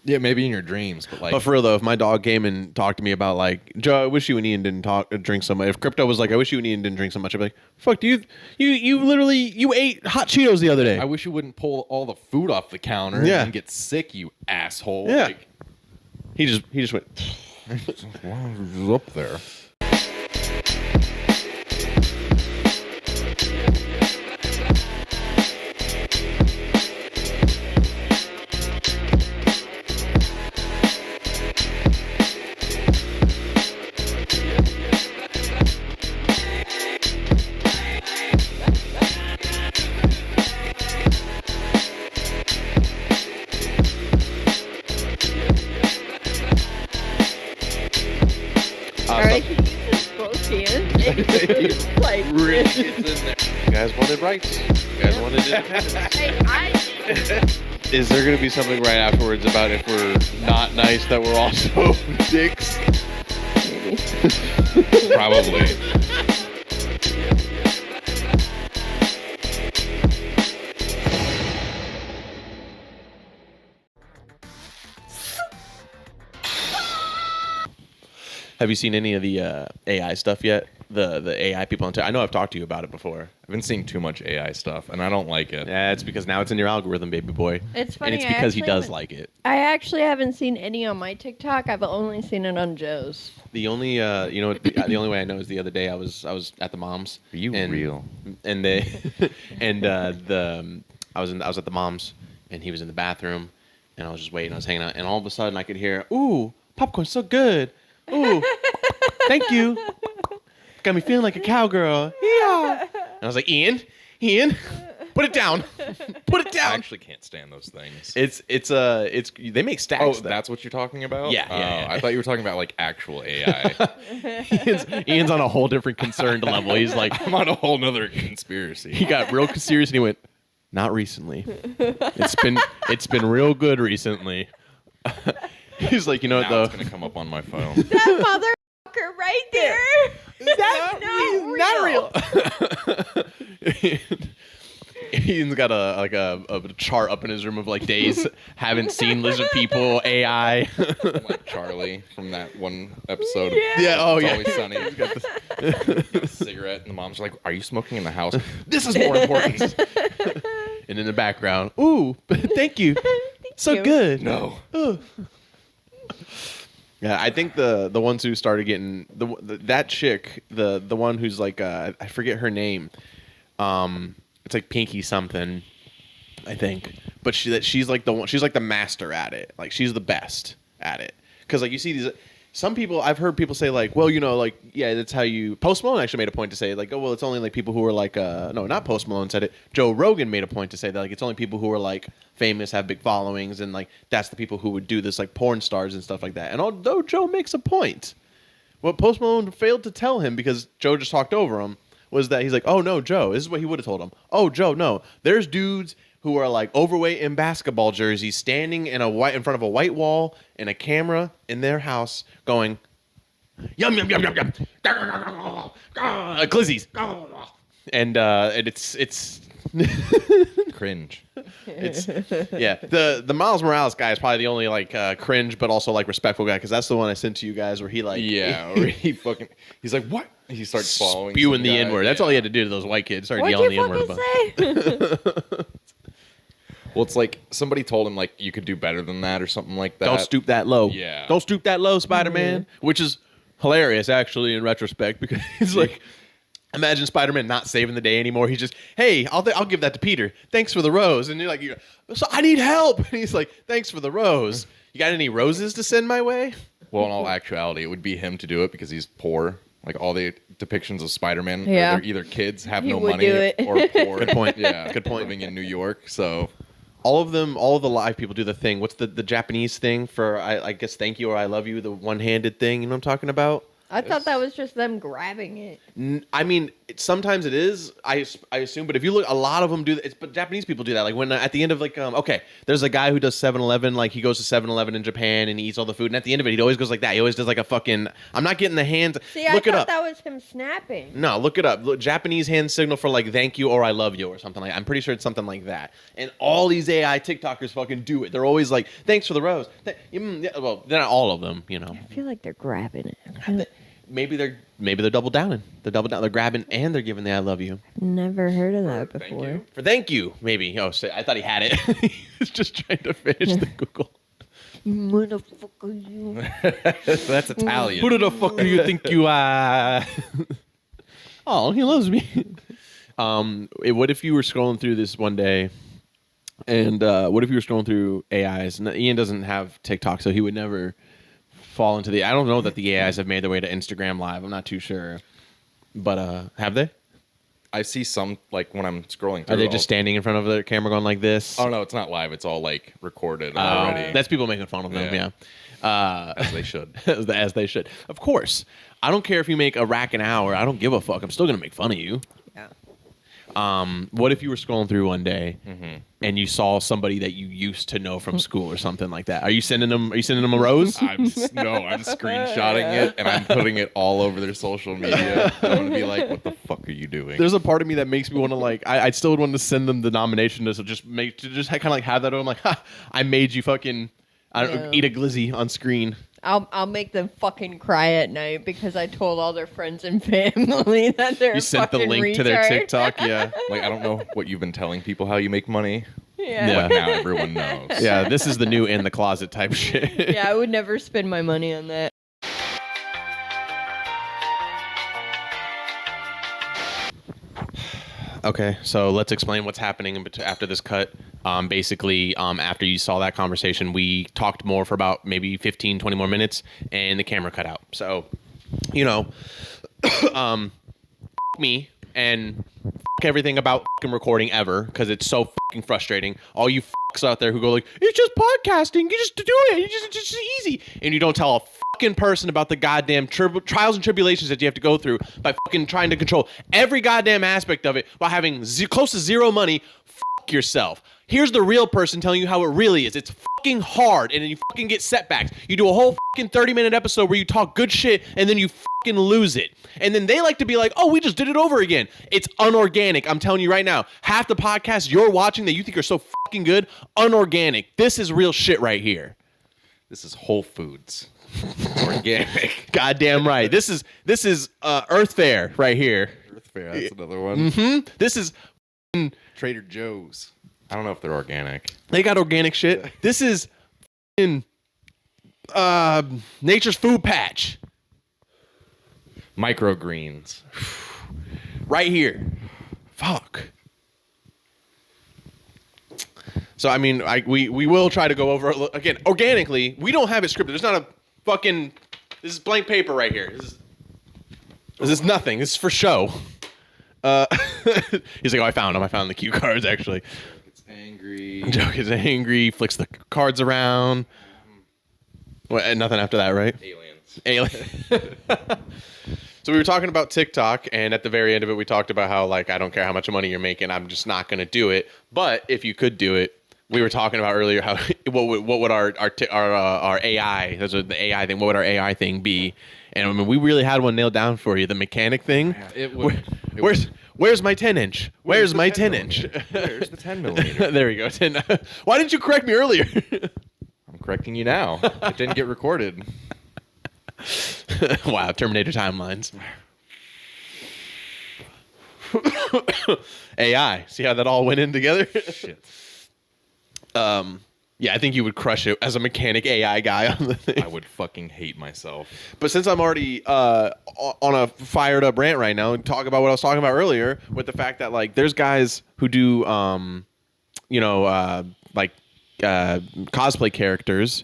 Yeah, maybe in your dreams, but like. But for real though, if my dog came and talked to me about like, Joe, I wish you and Ian didn't drink so much. If Crypto was like, I wish you and Ian didn't drink so much, I'd be like, fuck, you ate hot Cheetos the other day. I wish you wouldn't pull all the food off the counter and get sick, you asshole. Yeah. Like, he just went up there. Like, really gets in there. You guys wanted rights. You guys wanted independence. Is there going to be something right afterwards about if we're not nice that we're also dicks? Probably. Have you seen any of the AI stuff yet? The AI people on I know I've talked to you about it before. I've been seeing too much AI stuff, and I don't like it. Yeah, it's because now it's in your algorithm, baby boy. It's funny. And it's because he does like it. I actually haven't seen any on my TikTok. I've only seen it on Joe's. The only, the only way I know is the other day I was at the mom's. Are you real? And they, I was at the mom's, and he was in the bathroom, and I was just waiting. I was hanging out, and all of a sudden I could hear, "Ooh, popcorn's so good. Ooh, thank you. Got me feeling like a cowgirl." Yeah. And I was like, Ian, put it down. Put it down. I actually can't stand those things. It's they make stacks. Oh, though. that's what you're talking about? Yeah. I thought you were talking about like actual AI. Ian's on a whole different concerned level. He's like, I'm on a whole nother conspiracy. he got real serious and he went, "Not recently. It's been real good recently." He's like, you know what Now though? it's gonna come up on my phone. That motherfucker right there. That's not real. Ian's got a chart up in his room of like days haven't seen lizard people, AI. Like Charlie from that one episode. Yeah, oh It's yeah. Always Sunny. He's got a cigarette, and the mom's like, "Are you smoking in the house? This is more important." And in the background, "Ooh, thank you. So you. good." No. Ooh. Yeah, I think the ones who started getting that chick, the one who's like I forget her name. It's like Pinky something, I think. But she's like the one. She's like the master at it. Like she's the best at it. Because like you see these. Some people, I've heard people say like, well, like, yeah, that's how you. Post Malone actually made a point to say like, oh, well, it's only like people who are like, no, not Post Malone said it. Joe Rogan made a point to say that like it's only people who are like famous, have big followings, and like that's the people who would do this, like porn stars and stuff like that. And although Joe makes a point, what Post Malone failed to tell him because Joe just talked over him was that he's like, oh no, Joe, this is what he would have told him. Oh, Joe, no, there's dudes who are like overweight in basketball jerseys, standing in front of a white wall and a camera in their house, going, yum yum yum yum yum, glizzies, and it's Cringe. it's yeah. The Miles Morales guy is probably the only like cringe but also like respectful guy because that's the one I sent to you guys where he like Yeah, or he's like, what? He starts following spewing some the guy. N word. That's all he had to do to those white kids. Started What'd yelling you the N word. fucking say? Well, it's like somebody told him like you could do better than that or something like that. Don't stoop that low. Yeah. Don't stoop that low, Spider-Man. Which is hilarious, actually, in retrospect, because it's like, imagine Spider-Man not saving the day anymore. He's just, hey, I'll give that to Peter. Thanks for the rose. And you're like, so I need help. And he's like, thanks for the rose. You got any roses to send my way? Well, in all actuality, it would be him to do it because he's poor. Like all the depictions of Spider-Man, Yeah. they're either kids have He no would money do it. or poor. Good point. Yeah, Good point. Living in New York, so All of the live people do the thing. What's the Japanese thing for, I guess, thank you or I love you, the one-handed thing. You know what I'm talking about? I thought that was just them grabbing it. I mean, sometimes it is. I assume, but if you look, a lot of them do. But Japanese people do that. Like when at the end of like, okay, there's a guy who does 7-Eleven. Like he goes to 7-Eleven in Japan and he eats all the food. And at the end of it, he always goes like that. He always does like a fucking. I'm not getting the hands. See, I look it thought up. that was him snapping. No, look it up. Look, Japanese hand signal for like thank you or I love you or something like. I'm pretty sure it's something like that. And all these AI TikTokers fucking do it. They're always like, thanks for the rose. Yeah, well, they're not all of them, you know. I feel like they're grabbing it. Maybe they're double downing. They're double down. They're grabbing and they're giving the I love you. Never heard of that Thank before. you. For thank you, maybe. Oh, I thought he had it. He was just trying to finish the Google. Motherfucker, you. That's Italian. Who the fuck do you think you are? Oh, he loves me. What if you were scrolling through this one day, and what if you were scrolling through AIs? And Ian doesn't have TikTok, so he would never fall into the. I don't know that the AIs have made their way to Instagram Live. I'm not too sure, but have they? I see some, like, when I'm scrolling through. Are they just standing in front of their camera going like this? Oh, no, it's not live. It's all, like, recorded already. That's people making fun of them, yeah. As they should. As they should. Of course. I don't care if you make a rack an hour. I don't give a fuck. I'm still going to make fun of you. Yeah. What if you were scrolling through one day and you saw somebody that you used to know from school or something like that? Are you sending them a rose? I'm screenshotting it and I'm putting it all over their social media. I'm gonna be like, what the fuck are you doing? There's a part of me that makes me want to like. I still would want to send them the nomination to just kind of like have that. I'm like, ha, I made you fucking eat a glizzy on screen. I'll make them fucking cry at night because I told all their friends and family that they're You sent the fucking link to their retard. TikTok, yeah. Like, I don't know what you've been telling people how you make money, Yeah. but now everyone knows. Yeah, this is the new in the closet type shit. Yeah, I would never spend my money on that. Okay, so let's explain what's happening after this cut. Basically, after you saw that conversation, we talked more for about maybe 15, 20 more minutes, and the camera cut out. So, you know, me and everything about recording ever, because it's so fucking frustrating. All you fucks out there who go like, it's just podcasting, you just do it, it's just easy. And you don't tell a fucking person about the goddamn trials and tribulations that you have to go through by fucking trying to control every goddamn aspect of it while having close to zero money. Fuck yourself. Here's the real person telling you how it really is. It's fucking hard, and then you fucking get setbacks. You do a whole fucking 30-minute episode where you talk good shit, and then you fucking lose it. And then they like to be like, oh, we just did it over again. It's unorganic. I'm telling you right now. Half the podcasts you're watching that you think are so fucking good, unorganic. This is real shit right here. This is Whole Foods. Organic. Goddamn right. This is Earth Fare right here. Earth Fare, that's another one. This is Trader Joe's. I don't know if they're organic. they got organic shit. This is in Nature's Food Patch. Microgreens. Right here. Fuck. So I mean, we will try to go over again organically. We don't have it scripted. There's not a fucking. This is blank paper right here. This is nothing. This is for show. He's like, oh, I found them. I found the cue cards actually. It's angry. Joe gets angry. Flicks the cards around. What? Nothing after that, right? Alien. So we were talking about TikTok, and at the very end of it, we talked about how, like, I don't care how much money you're making, I'm just not going to do it. But if you could do it, we were talking about earlier how what would our AI, that's what the AI thing, what would our AI thing be? And I mean, we really had one nailed down for you, the mechanic thing. Yeah, it would. Where's my 10-inch? Where's my 10-inch? Where's the 10 millimeter? There we go. 10. Why didn't you correct me earlier? I'm correcting you now. It didn't get recorded. Wow, Terminator timelines. AI. See how that all went in together? Shit. Yeah, I think you would crush it as a mechanic AI guy on the thing. I would fucking hate myself. But since I'm already on a fired up rant right now, talk about what I was talking about earlier with the fact that like there's guys who do cosplay characters,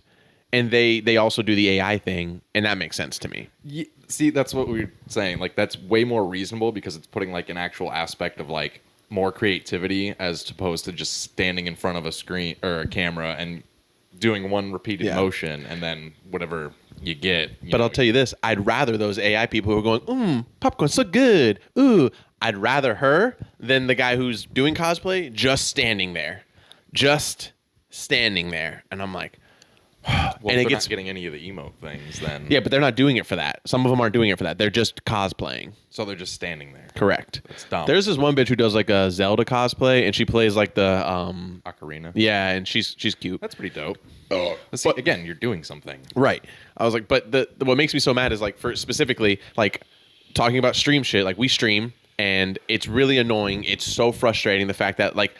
and they also do the AI thing, and that makes sense to me. See, that's what we were saying. Like, that's way more reasonable because it's putting like an actual aspect of like more creativity as opposed to just standing in front of a screen or a camera and doing one repeated motion and then whatever you get. But I'll tell you this: I'd rather those AI people who are going, popcorn so good. Ooh, I'd rather her than the guy who's doing cosplay just standing there, and I'm like. Well, and they're not getting any of the emote things then. Yeah, but they're not doing it for that. Some of them aren't doing it for that. They're just cosplaying. So they're just standing there. Correct. That's dumb. There's this one bitch who does like a Zelda cosplay, and she plays like the Ocarina. Yeah, and she's cute. That's pretty dope. But see, again, you're doing something. Right. I was like, but the what makes me so mad is like for specifically like talking about stream shit. Like we stream, and it's really annoying. It's so frustrating the fact that like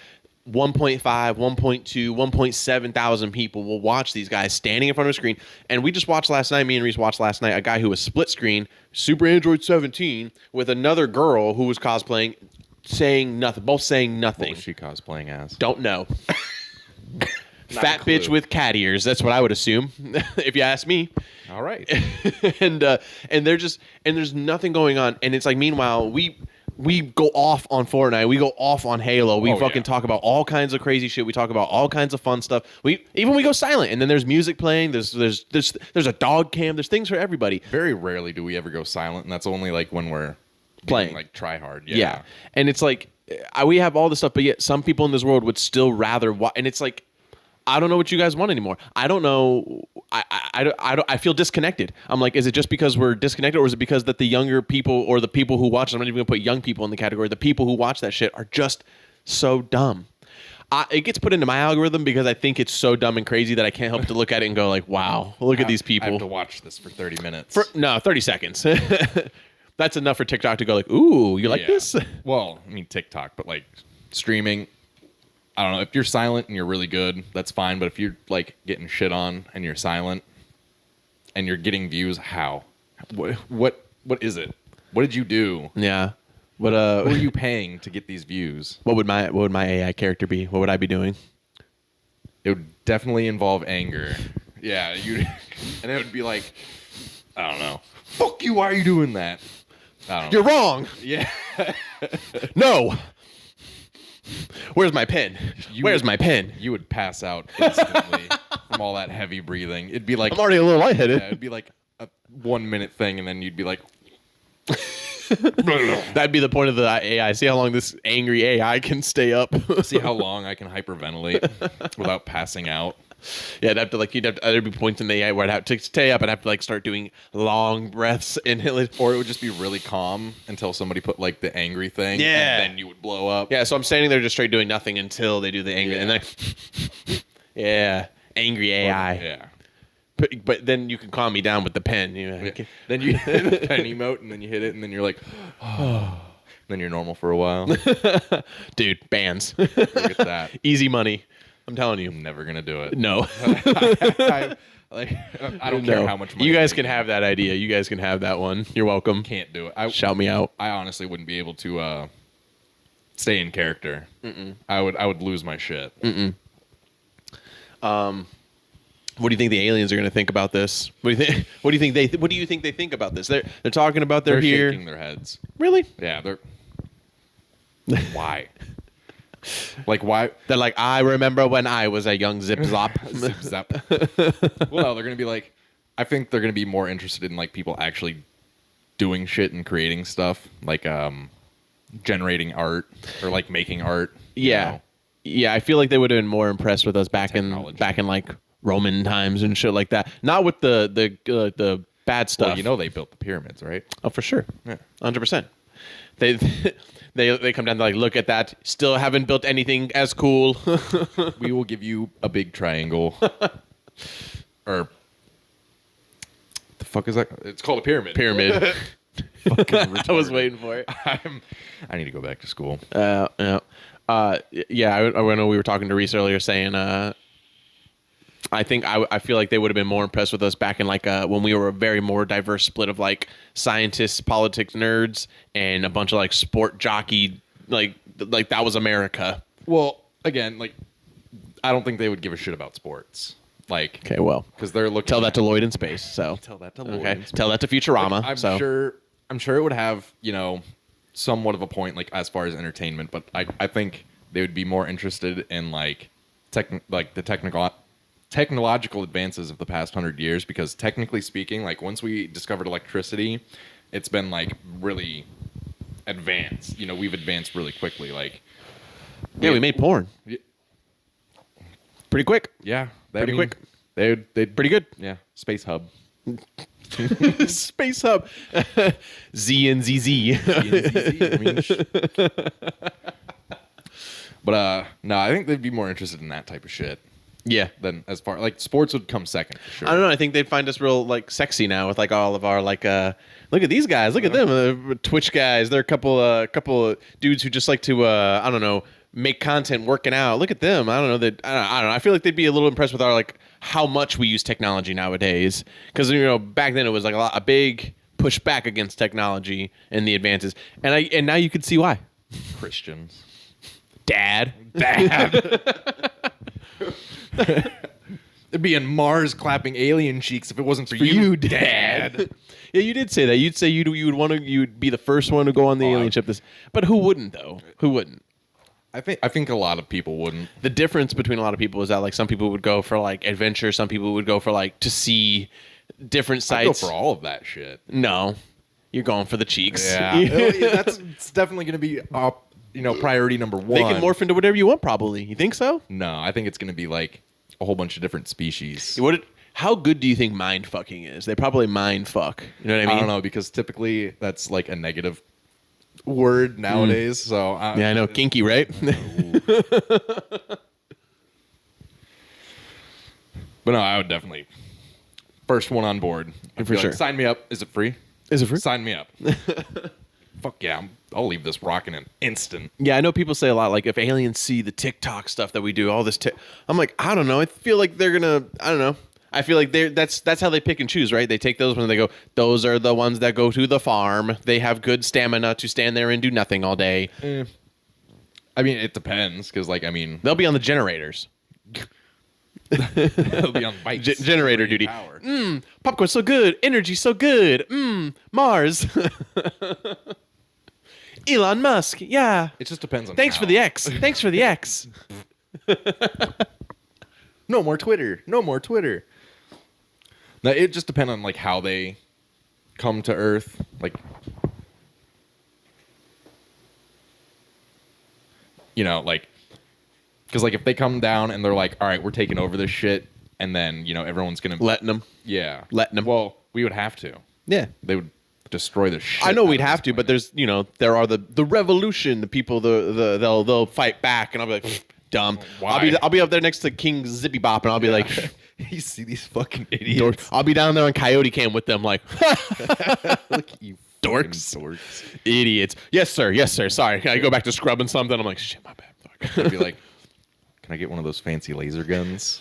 1.5, 1.2, 1.7 thousand people will watch these guys standing in front of a screen. And we just watched last night, me and Reese watched last night, a guy who was split screen, Super Android 17, with another girl who was cosplaying, saying nothing. Both saying nothing. What was she cosplaying as? Don't know. Fat bitch with cat ears. That's what I would assume, if you ask me. All right. and there's nothing going on. And it's like, meanwhile, we go off on Fortnite. We go off on Halo. We talk about all kinds of crazy shit. We talk about all kinds of fun stuff. We go silent, and then there's music playing. There's a dog cam. There's things for everybody. Very rarely do we ever go silent, and that's only like when we're playing, like try hard. Yeah. And it's like we have all this stuff, but yet some people in this world would still rather watch. And it's like, I don't know what you guys want anymore. I don't know. I feel disconnected. I'm like, is it just because we're disconnected, or is it because that the younger people or the people who watch, I'm not even gonna put young people in the category, the people who watch that shit are just so dumb. It gets put into my algorithm because I think it's so dumb and crazy that I can't help to look at it and go like, wow, look at these people. I have to watch this for 30 minutes. 30 seconds. That's enough for TikTok to go like, ooh, you like this? Well, I mean TikTok, but like streaming, I don't know. If you're silent and you're really good, that's fine. But if you're like getting shit on and you're silent and you're getting views, how? What is it? What did you do? Yeah. What are you paying to get these views? What would my AI character be? What would I be doing? It would definitely involve anger. Yeah, and it would be like, I don't know. Fuck you! Why are you doing that? I don't know. You're wrong. Yeah. No. Where's my pen? Where's my pen? You would pass out instantly from all that heavy breathing. It'd be like I'm already a little lightheaded. Yeah, it'd be like a 1 minute thing, and then you'd be like, that'd be the point of the AI. See how long this angry AI can stay up. see how long I can hyperventilate without passing out. Yeah, there'd be points in the AI where I'd have to stay up and have to like start doing long breaths and or it would just be really calm until somebody put like the angry thing. Yeah, and then you would blow up. Yeah, so I'm standing there just straight doing nothing until they do the angry, and then yeah, angry AI. Yeah. But then you can calm me down with the pen. You know, yeah. Then you hit the pen emote, and then you hit it, and then you're like, oh. Then you're normal for a while. Dude, bans. Look at that. Easy money. I'm telling you. I'm never going to do it. No. I don't care how much money. You guys can have that idea. You guys can have that one. You're welcome. Can't do it. Shout me out. I honestly wouldn't be able to stay in character. I would lose my shit. What do you think the aliens are going to think about this? What do you think they think about this? They're talking about they're here. Shaking their heads. Really? Yeah, they're why? Like why? They're like, I remember when I was a young zip zop. Zip zap. Well, they're gonna be like, I think they're gonna be more interested in like people actually doing shit and creating stuff, like generating art or like making art. Yeah, yeah. I feel like they would have been more impressed with us back in like Roman times and shit like that. Not with the bad stuff. Well, you know they built the pyramids, right? Oh, for sure. Yeah, 100%. They come down, they're like, look at that. Still haven't built anything as cool. We will give you a big triangle. Or the fuck is that? It's called a pyramid. Pyramid. Fucking I was waiting for it. I need to go back to school. Yeah. I know we were talking to Reese earlier saying, I think I feel like they would have been more impressed with us back in like when we were a very more diverse split of like scientists, politics nerds, and a bunch of like sport jockey like that was America. Well, again, like I don't think they would give a shit about sports. Like okay, well, because they're looking. Tell that to Lloyd in space. So tell that to Lloyd. Okay, tell that to Futurama. Like, I'm sure it would have somewhat of a point like as far as entertainment, but I think they would be more interested in like the technological advances of the past 100 years, because technically speaking, like once we discovered electricity, it's been like really advanced. You know, we've advanced really quickly. Like, Yeah, we made porn. Pretty quick. Yeah, Pretty quick. They Pretty good. Yeah, Space Hub. Space Hub. Z and ZZ. But no, I think they'd be more interested in that type of shit Yeah. than as far like sports would come second for sure. I don't know. I think they'd find us real like sexy now with like all of our like look at these guys, look at them, Twitch guys. They're a couple of dudes who just like to I don't know, make content working out. Look at them. I don't know that I don't know. I feel like they'd be a little impressed with our like how much we use technology nowadays, because you know back then it was like a big push back against technology and the advances, and now you could see why. Christians. Dad. It'd be in Mars clapping alien cheeks if it wasn't for you, Dad. Yeah, you did say that. You'd say you'd be the first one to go on the alien ship. But who wouldn't though? Who wouldn't? I think a lot of people wouldn't. The difference between a lot of people is that like some people would go for like adventure, some people would go for like to see different I'd go sites. for all of that shit. No, you're going for the cheeks. Yeah, it's definitely going to be priority number one. They can morph into whatever you want. Probably. You think so? No, I think it's going to be like a whole bunch of different species. How good do you think mind fucking is? They probably mind fuck. You know what I mean? I don't know, because typically that's like a negative word nowadays. So Yeah, I know. Kinky, right? But no, I would definitely first one on board. I'd For be like, sure. Sign me up. Is it free? Is it free? Sign me up. Fuck yeah, I'll leave this rocking an instant. Yeah, I know people say a lot, like, if aliens see the TikTok stuff that we do, all this I'm like, I don't know. I feel like they're going to, I don't know. I feel like that's how they pick and choose, right? They take those when they go, those are the ones that go to the farm. They have good stamina to stand there and do nothing all day. I mean, it depends, because, They'll be on the generators. they'll be on bikes. Generator duty. Power. Popcorn so good. Energy so good. Mars. Elon Musk. Yeah. It just depends on Thanks how. for the X. Thanks for the X. No more Twitter. No more Twitter. Now, it just depends on like how they come to Earth. Like, because like if they come down and they're like, all right, we're taking over this shit, and then everyone's gonna Letting them. letting them. Well, we would have to. Yeah. They would destroy the shit. I know out we'd of have this to, but planet. there's there are the revolution, the people they'll fight back, and I'll be like dumb. Why? I'll be up there next to King Zippy Bop, and I'll be like, you see these fucking idiots. I'll be down there on Coyote Cam with them, like Look at you dorks. idiots. Yes sir. Sorry, can I go back to scrubbing something? I'm like, shit, my bad. Fuck. I'd be like, can I get one of those fancy laser guns?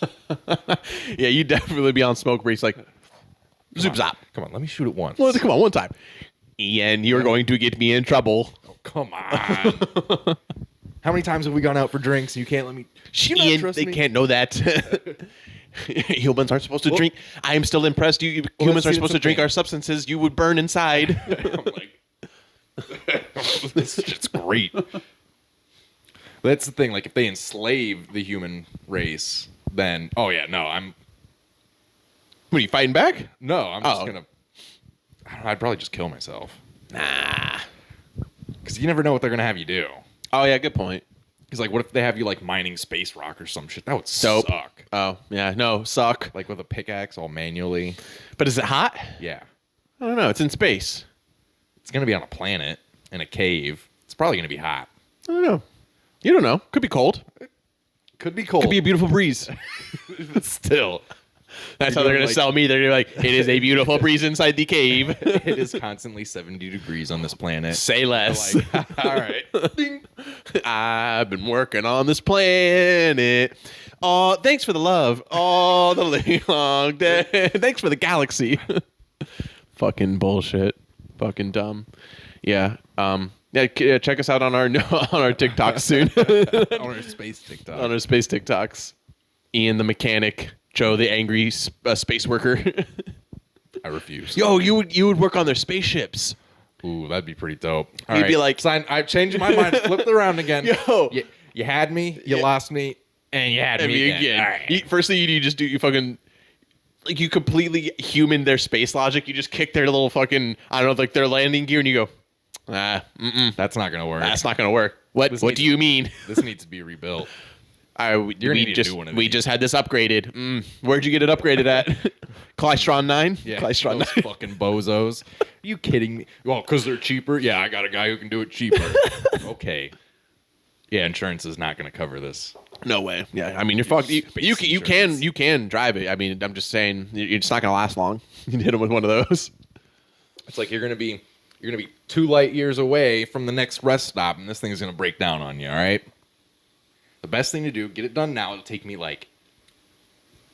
Yeah, you definitely be on smoke breeze, like zoop zop. Come on, let me shoot it once. Well, come on, one time. Ian, you're going to get me in trouble. Come on. How many times have we gone out for drinks and you can't let me? You not Ian, trust they me? can't know that. Humans aren't supposed to drink. I am still impressed. Humans let's are see supposed to the drink thing. our substances. You would burn inside. I'm like, this shit's great. That's the thing. Like, if they enslave the human race, then What are you fighting back? I'm just Oh. gonna. I don't know, I'd probably just kill myself, Nah. because you never know what they're gonna have you do. Oh yeah, good point. Because like, what if they have you like mining space rock or some shit? That would Dope. suck. Oh yeah, no, suck. Like with a pickaxe, all manually. But is it hot? Yeah, I don't know. It's in space. it's gonna be on a planet in a cave. It's probably gonna be hot. I don't know. You don't know. Could be cold. Could be cold. Could be a beautiful breeze. Still. That's how You're they're gonna like- sell me. They're gonna be like, it is a beautiful breeze inside the cave. It is constantly 70 degrees on this planet. Say less. Like, all right. I've been working on this planet. Oh, thanks for the love. Oh, the long day. Thanks for the galaxy. Fucking bullshit. Fucking dumb. Yeah. Yeah. Check us out on our TikTok soon. On our space TikTok. On our space TikToks. Ian the mechanic. Joe the angry space worker. I refuse. Yo, you would work on their spaceships. Ooh, that'd be pretty dope. All You'd be right. like- Sign. I've changed my mind. Flipped around again. Yo. You had me. You lost me. And you had I me mean, again. yeah. All right. First thing you just do, you fucking like you completely human their space logic. You just kick their little fucking I don't know, like their landing gear, and you go, That's not gonna work. that's not gonna work. What do you mean? This needs to be rebuilt. You're gonna need to do one of we these. just had this upgraded. Where'd you get it upgraded at? Klystron 9? Yeah, Klystron those 9. fucking bozos. Are you kidding me? Well, because they're cheaper. Yeah, I got a guy who can do it cheaper. Okay. Yeah, insurance is not going to cover this. No way. Yeah, I mean you're fucked. You can drive it. I mean I'm just saying it's not gonna last long. You can hit them with one of those. It's like you're gonna be 2 light years away from the next rest stop, and this thing is gonna break down on you. All right. The best thing to do, get it done now. It'll take me like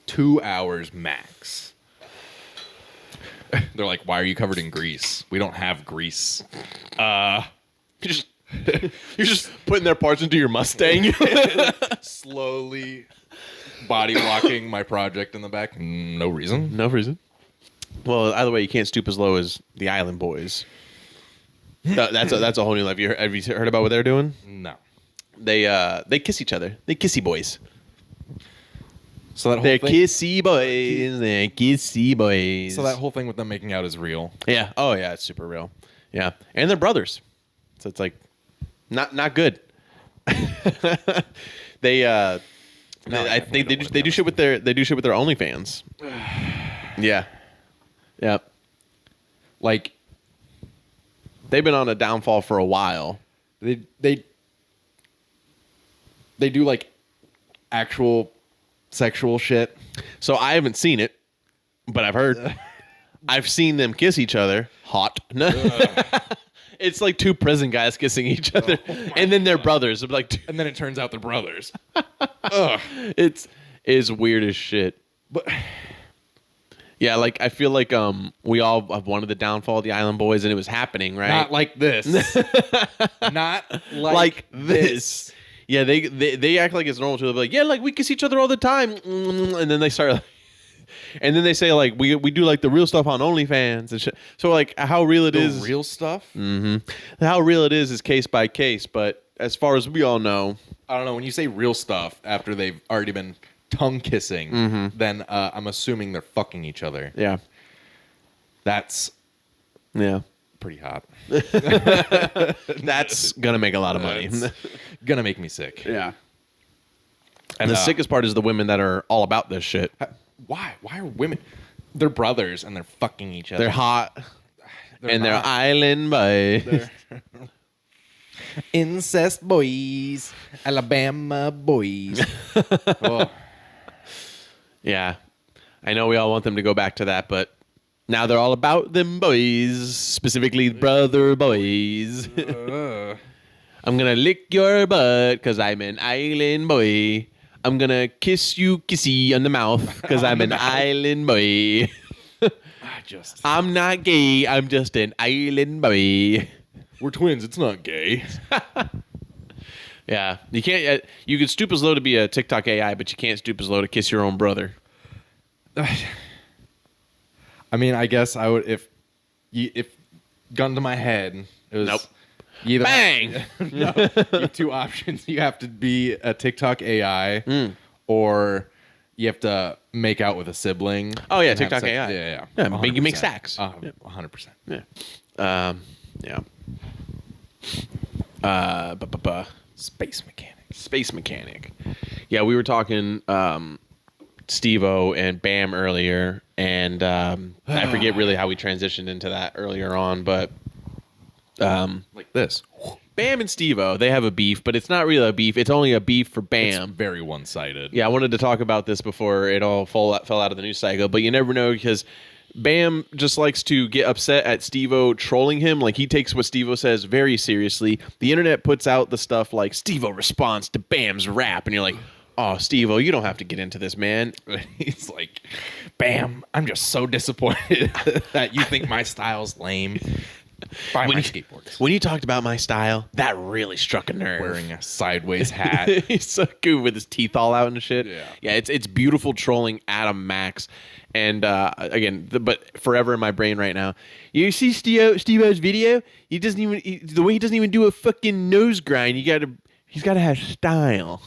2 hours max. They're like, "Why are you covered in grease? We don't have grease." You're just putting their parts into your Mustang. Slowly body blocking my project in the back. No reason. No reason. Well, either way, you can't stoop as low as the Island Boys. That's a whole new life. Have you heard about what they're doing? No. They kiss each other. They kissy boys. So that whole They're thing, kissy boys. They're kissy boys. so that whole thing with them making out is real. Yeah. Oh yeah, it's super real. Yeah, and they're brothers, so it's like not good. they I think they do shit with their OnlyFans. Yeah. Yeah. Like They've been on a downfall for a while. they do like actual sexual shit. So I haven't seen it, but I've heard. I've seen them kiss each other. Hot. It's like two prison guys kissing each other, and then they're brothers. It's like, And then it turns out they're brothers. Ugh. it's weird as shit. But Yeah, like I feel like we all have wanted the downfall of the Island Boys, and it was happening, right? not like this. Not like this. Yeah, they act like it's normal to them. Like, yeah, like we kiss each other all the time, and then they start, and then they say like we do like the real stuff on OnlyFans and shit. So like how real it is, real stuff. how real it is case by case. But as far as we all know, I don't know. When you say real stuff after they've already been tongue kissing, then I'm assuming they're fucking each other. yeah, That's pretty hot. that's gonna make a lot of money. That's gonna make me sick. Yeah. And The sickest part is the women that are all about this shit. Why? Why are women? They're brothers and they're fucking each other. They're hot. And they're not. island boys. They're incest boys, Alabama boys. Oh, Yeah. I know we all want them to go back to that, but now they're all about them boys, specifically brother boys. I'm going to lick your butt because I'm an island boy. I'm going to kiss you kissy on the mouth because I'm an island boy. I'm not gay. I'm just an island boy. we're twins. It's not gay. Yeah. You can't. You could stoop as low to be a TikTok AI, but you can't stoop as low to kiss your own brother. I mean, I guess I would if gun to my head. It was Nope. you either Bang! No, you have two options. You have to be a TikTok AI, or you have to make out with a sibling. Oh, yeah, and have TikTok sex. AI. Yeah. Yeah, you make stacks. 100%. Yeah. Space mechanic. Space mechanic. Yeah, we were talking Steve-O and Bam earlier, and I forget really how we transitioned into that earlier on, but Like this. Bam and Steve-O, they have a beef, but it's not really a beef. It's only a beef for Bam. It's very one-sided. Yeah, I wanted to talk about this before it all fell out of the news cycle, but you never know because Bam just likes to get upset at Steve-O trolling him. Like, he takes what Steve-O says very seriously. The internet puts out the stuff like Steve-O responds to Bam's rap, and you're like, oh, Steve-O, you don't have to get into this, man. He's like, Bam, I'm just so disappointed that you think my style's lame. Buy my skateboards. When you talked about my style, that really struck a nerve. Wearing a sideways hat. He's so good with his teeth all out and shit. Yeah. It's beautiful trolling Adam Max. And again, but forever in my brain right now. You see Steve-O's video? He doesn't even do a fucking nose grind. He's got to have style.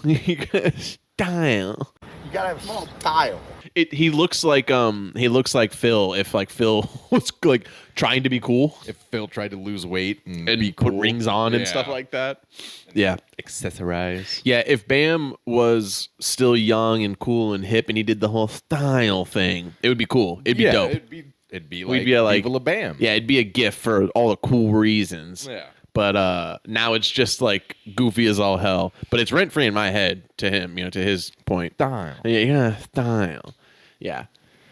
style. You gotta have small style. He looks like Phil if like Phil was like trying to be cool If Phil tried to lose weight and and be cool, put rings on and Yeah. stuff like that. Yeah. accessorize. Yeah, if Bam was still young and cool and hip and he did the whole style thing, it would be cool. It'd be dope. It'd be We'd like be like Viva La Bam. Yeah, it'd be a gift for all the cool reasons. Yeah. But now it's just like goofy as all hell. But it's rent free in my head to him, to his point. Style. Yeah, style. Yeah.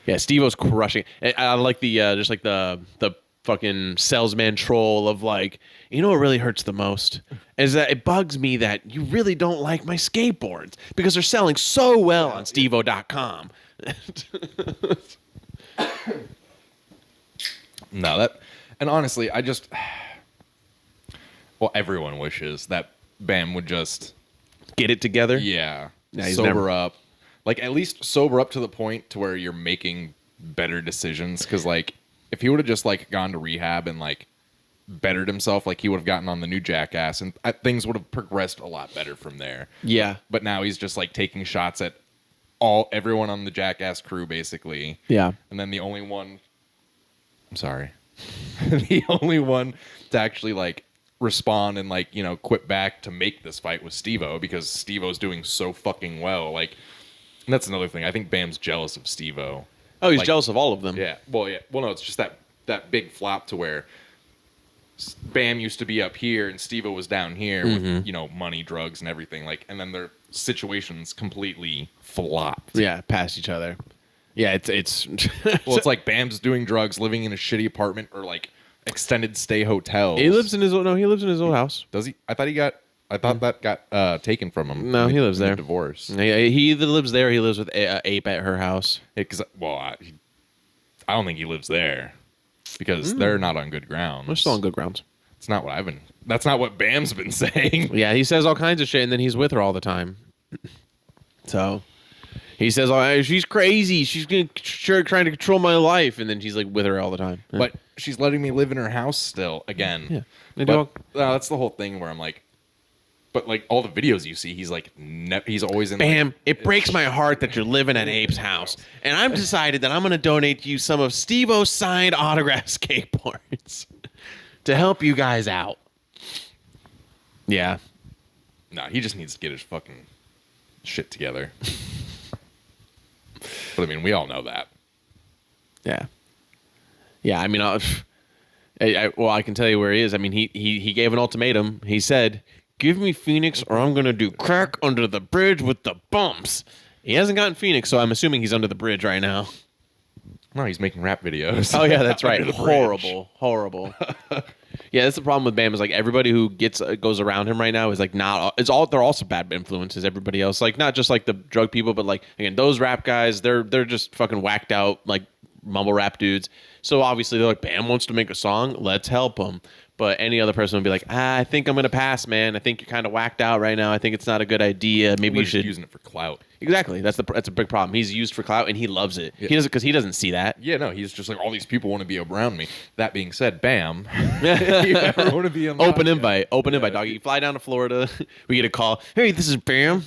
Yeah, Steve-O's crushing. I like the just like the fucking salesman troll of like, what really hurts the most is that it bugs me that you really don't like my skateboards because they're selling so well on steveo.com. No, and honestly, everyone wishes that Bam would just Get it together. Yeah, he's sober never- up. Like, at least sober up to the point to where you're making better decisions. Because, like, if he would have just, like, gone to rehab and, like, bettered himself, like, he would have gotten on the new Jackass, and things would have progressed a lot better from there. Yeah. But now he's just, like, taking shots at everyone on the Jackass crew, basically. Yeah. And then the only one... I'm sorry. The only one to actually, like, respond and, like, quit back to make this fight was Steve-O, because Steve-O's doing so fucking well. Like... And that's another thing. I think Bam's jealous of Steve-O. Oh, he's Like, jealous of all of them. Yeah. Well, yeah. Well, no, it's just that big flop to where Bam used to be up here and Steve-O was down here with, money, drugs, and everything. Like, and then their situations completely flopped. Yeah, past each other. Yeah, it's Well, it's like Bam's doing drugs, living in a shitty apartment or like extended stay hotels. he lives in his old house. Does he? I thought that got taken from him. No, he in lives the there. Divorce. He either lives there or he lives with Ape at her house. I don't think he lives there because they're not on good ground. We're still on good grounds. It's not what That's not what Bam's been saying. Yeah, he says all kinds of shit and then he's with her all the time. So he says, "Oh, she's crazy. She's trying to control my life," and then she's like with her all the time. But she's letting me live in her house still again. Yeah. They But, do all- that's the whole thing where I'm like, but like all the videos you see, he's like, he's always in. Bam, like, it breaks my heart that you're living at Abe's house. And I've decided that I'm going to donate you some of Steve-O's signed autograph skateboards to help you guys out. Yeah. Nah, he just needs to get his fucking shit together. But I mean, we all know that. Yeah. Yeah, I mean, I can tell you where he is. I mean, he gave an ultimatum. He said, "Give me Phoenix or I'm going to do crack under the bridge with the bumps." He hasn't gotten Phoenix, so I'm assuming he's under the bridge right now. No, he's making rap videos. Oh, yeah, that's right. Under the bridge. Horrible. Yeah, that's the problem with Bam is like everybody who goes around him right now is like they're also bad influences. Everybody else, like not just like the drug people, but like again those rap guys, they're just fucking whacked out like mumble rap dudes. So obviously they're like, Bam wants to make a song, let's help him. But any other person would be like, I think I'm gonna pass, man. I think you're kind of whacked out right now. I think it's not a good idea. Maybe you We're just should. using it for clout. Exactly. That's a big problem. He's used for clout and he loves it. Yeah. He doesn't because he doesn't see that. Yeah, no, he's just like, all these people want to be around me. That being said, Bam, you ever want to be on the Open podcast? invite, doggy. You fly down to Florida. We get a call. Hey, this is Bam.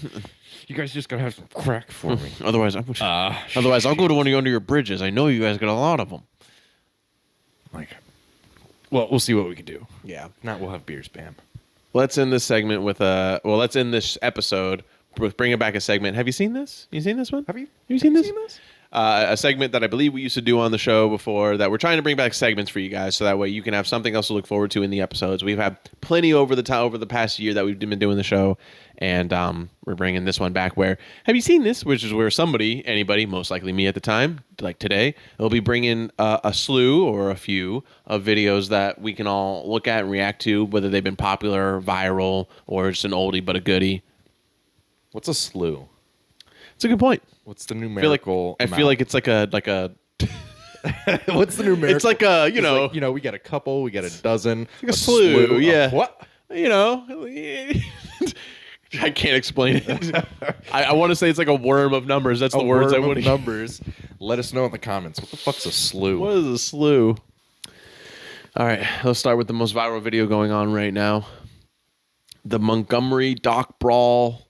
You guys just gotta have some crack for me. Otherwise, I'll go to one of under your bridges. I know you guys got a lot of them. Like, well, we'll see what we can do. Yeah. If not, we'll have beers, Bam. Let's end this segment with let's end this episode with bringing back a segment. Have you seen this? You seen this one? Have you? You seen this? seen this? A segment that I believe we used to do on the show before that we're trying to bring back segments for you guys so that way you can have something else to look forward to in the episodes. We've had plenty over the past year that we've been doing the show, and we're bringing this one back where, have you seen this? Which is where anybody, most likely me at the time, like today, will be bringing a slew or a few of videos that we can all look at and react to, whether they've been popular, viral, or just an oldie but a goodie. What's a slew? It's a good point. What's the numerical? I feel like it's like a What's the numerical? It's like a we got a couple, we got a dozen, like a slew, yeah. What? I can't explain it. I want to say it's like a worm of numbers. That's the words I want to numbers. Let us know in the comments. What the fuck's a slew? What is a slew? All right, let's start with the most viral video going on right now. The Montgomery dock brawl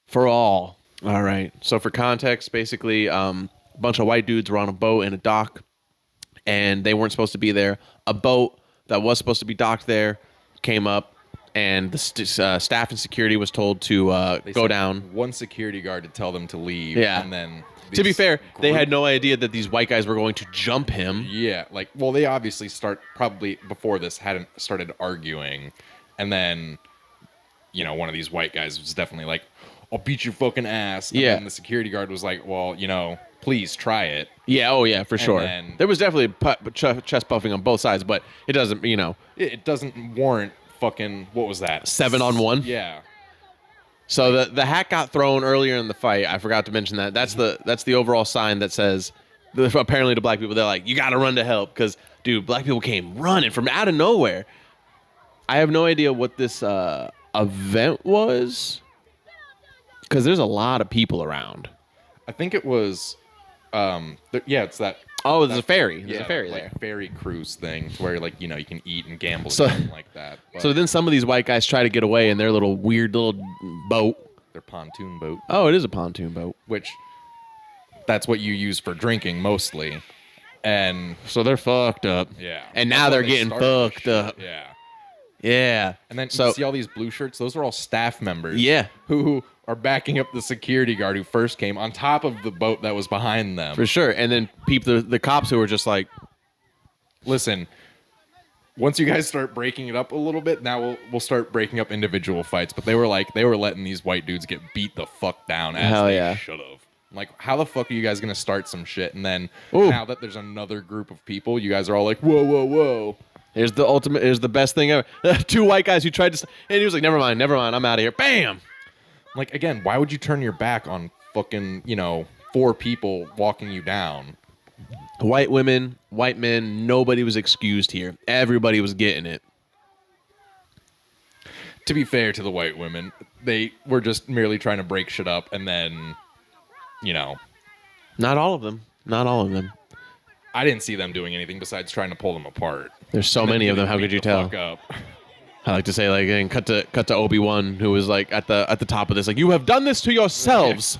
for all. All right. So for context, basically, a bunch of white dudes were on a boat in a dock, and they weren't supposed to be there. A boat that was supposed to be docked there came up, and the staff and security was told to go down. One security guard to tell them to leave. Yeah. And then To be fair, they had no idea that these white guys were going to jump him. Yeah, like, well, they obviously probably before this hadn't started arguing, and then, you know, one of these white guys was definitely like, I'll beat your fucking ass. And then the security guard was like, well, you know, please try it. Yeah, oh yeah, for sure. then- There was definitely chest buffing on both sides, but it doesn't, you know. It doesn't warrant fucking, what was that? 7-on-1? Yeah. So the hat got thrown earlier in the fight. I forgot to mention that. That's the overall sign that says, apparently to black people, they're like, you got to run to help. Because, dude, black people came running from out of nowhere. I have no idea what this event was. Because there's a lot of people around. I think it was, it's that. Oh, there's a ferry. There's a ferry like there. ferry cruise thing where, like, you know, you can eat and gamble So- and something like that. But So then some of these white guys try to get away in their little weird little boat. their pontoon boat, Oh, it is a pontoon boat. which that's what you use for drinking mostly. And So they're fucked up. yeah. And That's now how they're they getting started this fucked shit. up. Yeah. Yeah. And then So- you see all these blue shirts, those are all staff members. Yeah. Who are backing up the security guard who first came on top of the boat that was behind them. For sure. And then the cops who were just like, Listen, once you guys start breaking it up a little bit, now we'll start breaking up individual fights. But they were letting these white dudes get beat the fuck down as Hell they yeah. should have. Like, how the fuck are you guys gonna start some shit? And then Ooh. now that there's another group of people, you guys are all like, whoa, whoa, whoa. here's the best thing ever. 2 white guys who tried to, and he was like, never mind, I'm out of here. Bam! Like, again, why would you turn your back on fucking, 4 people walking you down? White women, white men, nobody was excused here. Everybody was getting it. To be fair to the white women, they were just merely trying to break shit up, and then, Not all of them. Not all of them. I didn't see them doing anything besides trying to pull them apart. There's so many of them. How could you tell? Fuck up. I like to say, like, and cut to Obi-Wan, who was like at the top of this, like, you have done this to yourselves.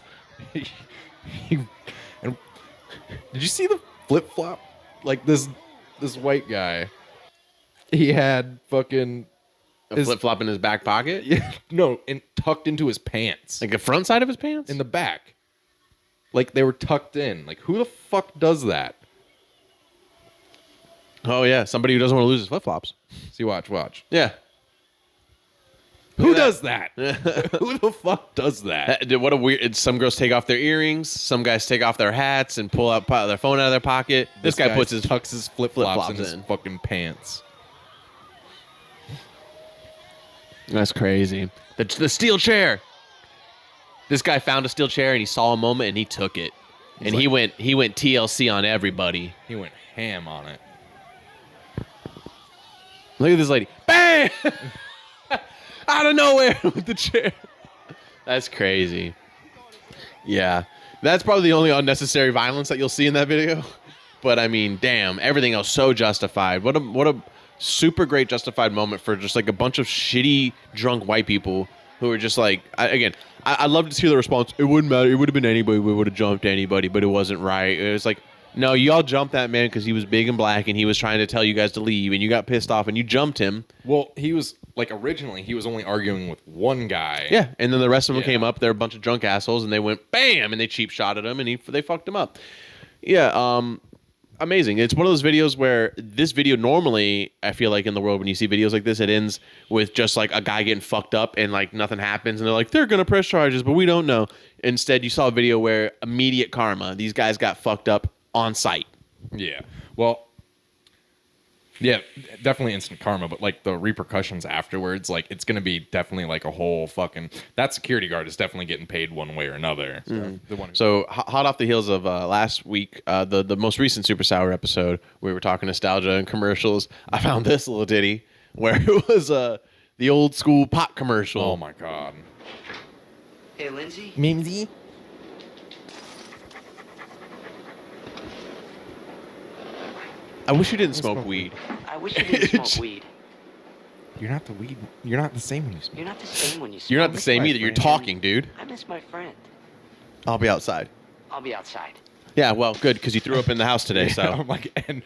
And did you see the flip flop? Like this white guy, he had fucking A flip flop in his back pocket, tucked into his pants, like the front side of his pants. in the back. Like they were tucked in. Like who the fuck does that? Oh yeah, somebody who doesn't want to lose his flip flops. See, watch. Yeah. Who at does that? Who the fuck does that? What a weird. Some girls take off their earrings. Some guys take off their hats and pull out their phone out of their pocket. This guy tucks his flip flops in his in. fucking pants. That's crazy. The steel chair. This guy found a steel chair and he saw a moment and he took it. And he went TLC on everybody. He went ham on it. Look at this lady. Bang! Out of nowhere with the chair. That's crazy. Yeah. That's probably the only unnecessary violence that you'll see in that video. But I mean, damn, everything else so justified. What a super great justified moment for just like a bunch of shitty drunk white people who are just like, I'd love to hear the response. It wouldn't matter. It would have been anybody. We would have jumped anybody, but it wasn't right. It was like, no, y'all jumped that man because he was big and black and he was trying to tell you guys to leave and you got pissed off and you jumped him. Well, he was like originally he was only arguing with one guy. Yeah, and then the rest of them Yeah. came up. They're a bunch of drunk assholes and they went bam and they cheap shot at him and they fucked him up. Yeah, amazing. It's one of those videos where this video normally, I feel like in the world when you see videos like this, it ends with just like a guy getting fucked up and like nothing happens and they're like, they're going to press charges, but we don't know. Instead, you saw a video where immediate karma. These guys got fucked up on site. Yeah. Well, yeah, definitely instant karma, but like the repercussions afterwards, like it's going to be definitely like a whole fucking that security guard is definitely getting paid one way or another. So, the one who- So hot off the heels of last week, the most recent SuperSour episode, we were talking nostalgia and commercials. I found this little ditty where it was the old school pot commercial. oh my god. Hey, Lindsay. Mimsy? I wish you didn't smoke weed. I wish you didn't smoke weed. You're not the weed. You're not the same when you smoke. You're not the same when you smoke. You're not the same my either. You're friend. talking, dude. I miss my friend. I'll be outside. I'll be outside. Yeah, well, good, because you threw up in the house today, so. I'm like, and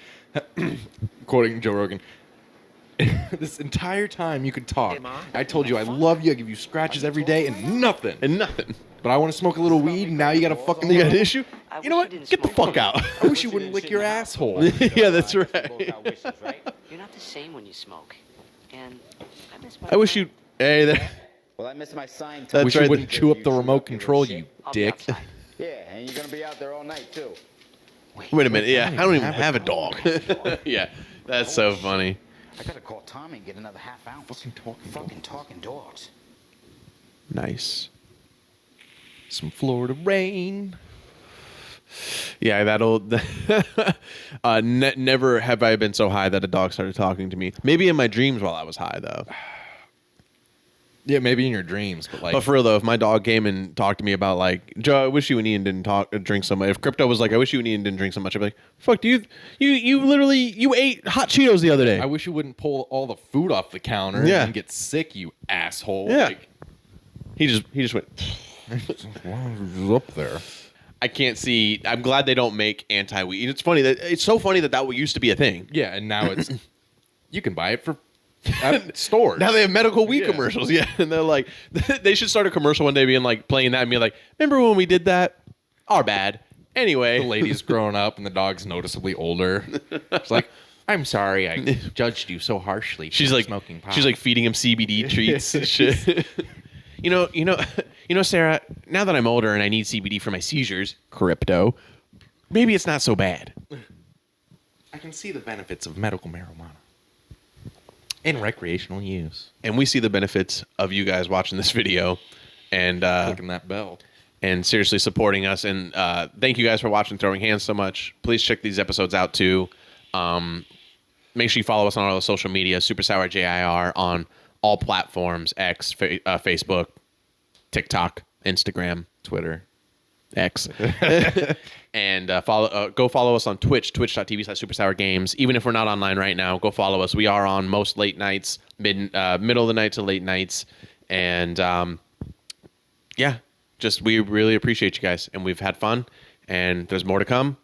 quoting Joe Rogan, this entire time you could talk. Hey, Mom. I told you I love you. I give you scratches every day and nothing. And nothing. But I want to smoke a little weed. And now you got a fucking. You got an issue? I You know wish what? you didn't Get the smoke. fuck out. I wish you wouldn't lick your asshole. Yeah, that's right. You're not the same when you smoke. And I miss my I wish friend. you. Hey, there. Well, I missed my sign. That's Wish you right. wouldn't chew up the remote control, you I'll be dick. outside. Yeah, and you're gonna be out there all night too. Wait a minute. Yeah, I don't even have a dog. Yeah, that's so funny. I gotta call Tommy and get another half ounce. Fucking talking dogs. Nice. Some Florida rain. Yeah, that'll. Never have I been so high that a dog started talking to me. Maybe in my dreams while I was high, though. Yeah, maybe in your dreams, but like. But for real though, if my dog came and talked to me about like, Joe, I wish you and Ian didn't drink so much. If Crypto was like, I wish you and Ian didn't drink so much, I'd be like, fuck, you ate hot Cheetos the other day. I wish you wouldn't pull all the food off the counter Yeah. and get sick, you asshole. Yeah. Like, He just went. up there. I can't see. I'm glad they don't make anti-weed. It's funny it's so funny that used to be a thing. Yeah, and now it's you can buy it for at stores. Now they have medical weed Yeah. commercials. Yeah, and they're like, they should start a commercial one day being like playing that and being like, remember when we did that? Our bad. Anyway, the lady's grown up and the dog's noticeably older. It's like, I'm sorry, I judged you so harshly. she's for like smoking pot. she's like feeding him CBD treats and shit. You know, Sarah. Now that I'm older and I need CBD for my seizures, Crypto, maybe it's not so bad. I can see the benefits of medical marijuana in recreational use. And we see the benefits of you guys watching this video, and Clicking that bell. and seriously supporting us. And thank you guys for watching Throwing Hands so much. Please check these episodes out too. Make sure you follow us on all the social media, SuperSour JIR on all platforms: X, Facebook, TikTok, Instagram, Twitter. X. And go follow us on Twitch, twitch.tv/SuperSour Games. Even if we're not online right now, go follow us. We are on most late nights, middle of the night to late nights. And yeah, we really appreciate you guys. And we've had fun. And there's more to come,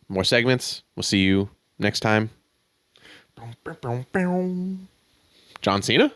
more segments. We'll see you next time. John Cena?